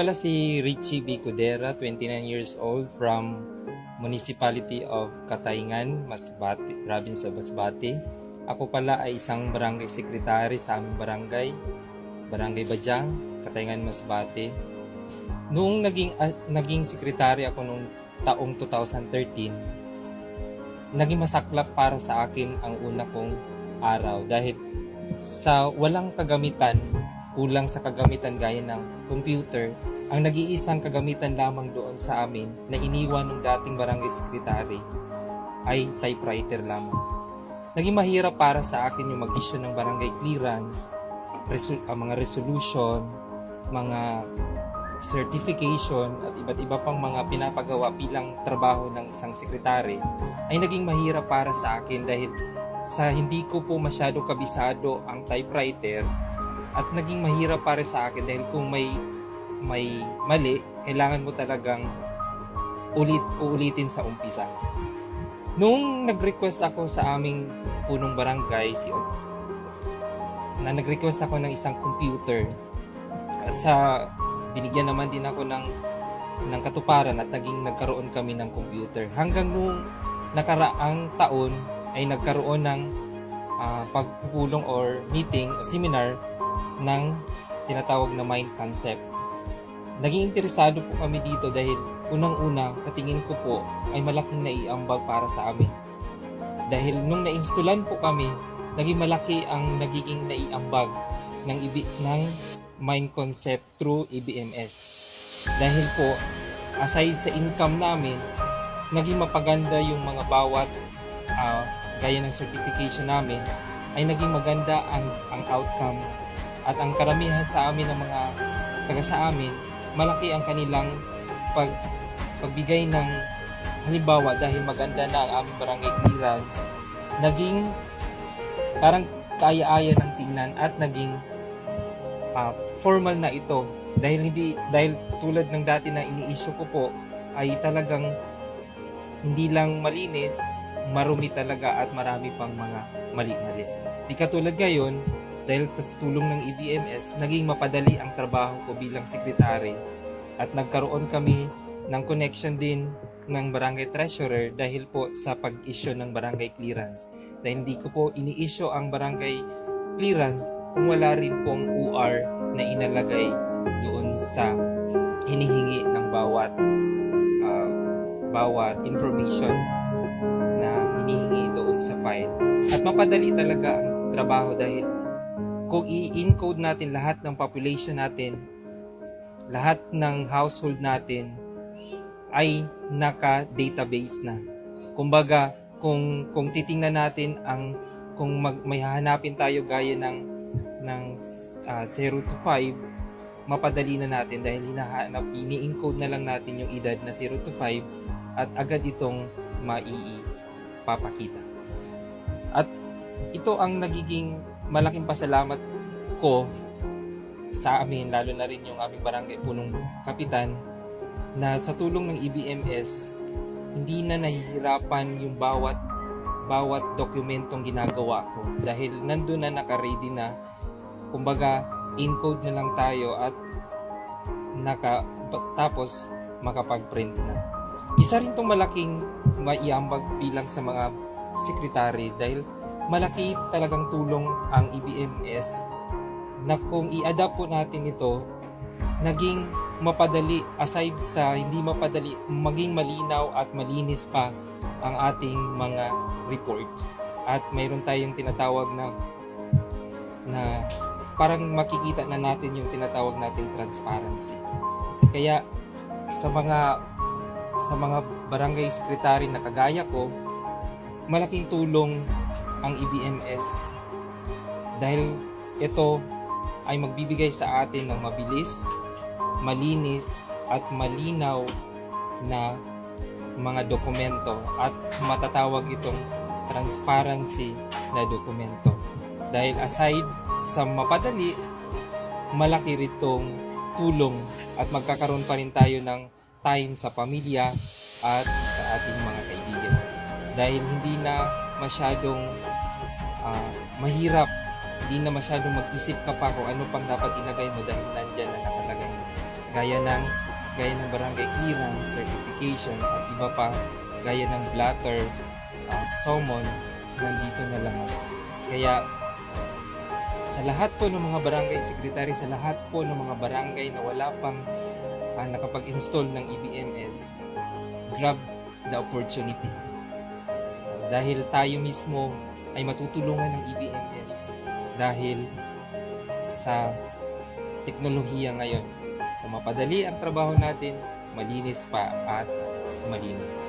pala si Richie B. Cudera, 29 years old, from Municipality of Katayngan, Masbate, Province of Masbate. Ako pala ay isang barangay secretary sa aming barangay, Barangay Bajang, Katayngan, Masbate. Noong naging secretary ako noong taong 2013, naging masaklap para sa akin ang una kong araw dahil sa walang kagamitan, kulang sa kagamitan gaya ng computer, ang nag-iisang kagamitan lamang doon sa amin na iniwan ng dating barangay secretary ay typewriter lamang. Naging mahirap para sa akin yung mag-issue ng barangay clearance, mga resolution, mga certification at iba't iba pang mga pinapagawa bilang trabaho ng isang sekretary ay naging mahirap para sa akin dahil sa hindi ko po masyado kabisado ang typewriter at naging mahirap para sa akin dahil kung may mali, kailangan mo talagang uulitin sa umpisa. Nung nag-request ako sa aming punong barangay na nag-request ako ng isang computer at binigyan naman din ako ng katuparan at nagkaroon kami ng computer. Hanggang nung nakaraang taon ay nagkaroon ng pagpupulong or meeting o seminar ng tinatawag na mind concept. Naging interesado po kami dito dahil unang-una sa tingin ko po ay malaking naiambag para sa amin. Dahil nung na-installan po kami, naging malaki ang nagiging naiambag ng mind concept through EBMS. Dahil po, aside sa income namin, naging mapaganda yung mga bawat gaya ng certification namin, ay naging maganda ang outcome. At ang karamihan sa amin ng mga taga sa amin, malaki ang kanilang pagbigay ng halimbawa dahil maganda na ang aming barangay clearance, naging parang kaya-aya ng tingnan at naging formal na ito dahil tulad ng dati na ini-issue ko po ay talagang hindi lang malinis, marumi talaga at marami pang mga mali-mali. Di katulad ngayon, dahil sa tulong ng EBMS, naging mapadali ang trabaho ko bilang sekretary at nagkaroon kami ng connection din ng barangay treasurer dahil po sa pag-issue ng barangay clearance. Dahil hindi ko po ini-issue ang barangay clearance kung wala rin pong UR na inalagay doon sa hinihingi ng bawat information na hinihingi doon sa file. At mapadali talaga ang trabaho dahil kung i-encode natin lahat ng population natin, lahat ng household natin ay naka-database na. Kumbaga, kung titingnan natin kung may hahanapin tayo gaya ng 0 to 5, mapadali na natin dahil ini-encode na lang natin yung edad na 0 to 5 at agad itong maipapakita. At ito ang nagiging malaking pasalamat ko sa amin, lalo na rin yung aming barangay punong kapitan, na sa tulong ng EBMS, hindi na nahihirapan yung bawat dokumentong ginagawa ko dahil nandun na naka-ready na. Kumbaga, encode na lang tayo at tapos makapag-print na. Isa rin itong malaking maiambag bilang sa mga sekretary dahil malaki talagang tulong ang EBMS na kung i-adapt po natin ito, naging mapadali, aside sa hindi mapadali, maging malinaw at malinis pa ang ating mga report. At mayroon tayong tinatawag na parang makikita na natin yung tinatawag nating transparency. Kaya sa mga barangay secretary na kagaya ko, malaking tulong ang EBMS dahil ito ay magbibigay sa atin ng mabilis, malinis at malinaw na mga dokumento at matatawag itong transparency na dokumento. Dahil aside sa mapadali, malaki ritong tulong at magkakaroon pa rin tayo ng time sa pamilya at sa ating mga kaibigan. Dahil hindi na masyadong mahirap, hindi na masyadong mag-isip ka pa kung ano pang dapat ilagay mo dahil nandyan na nakalagay mo. gaya ng barangay clearance, certification, at iba pa gaya ng blatter, summon, nandito na lahat. Kaya sa lahat po ng mga barangay secretary, sa lahat po ng mga barangay na wala pang nakapag-install ng EBMS, grab the opportunity. Dahil tayo mismo ay matutulungan ng EBMS dahil sa teknolohiya ngayon. So mapadali ang trabaho natin, malinis pa at malinaw.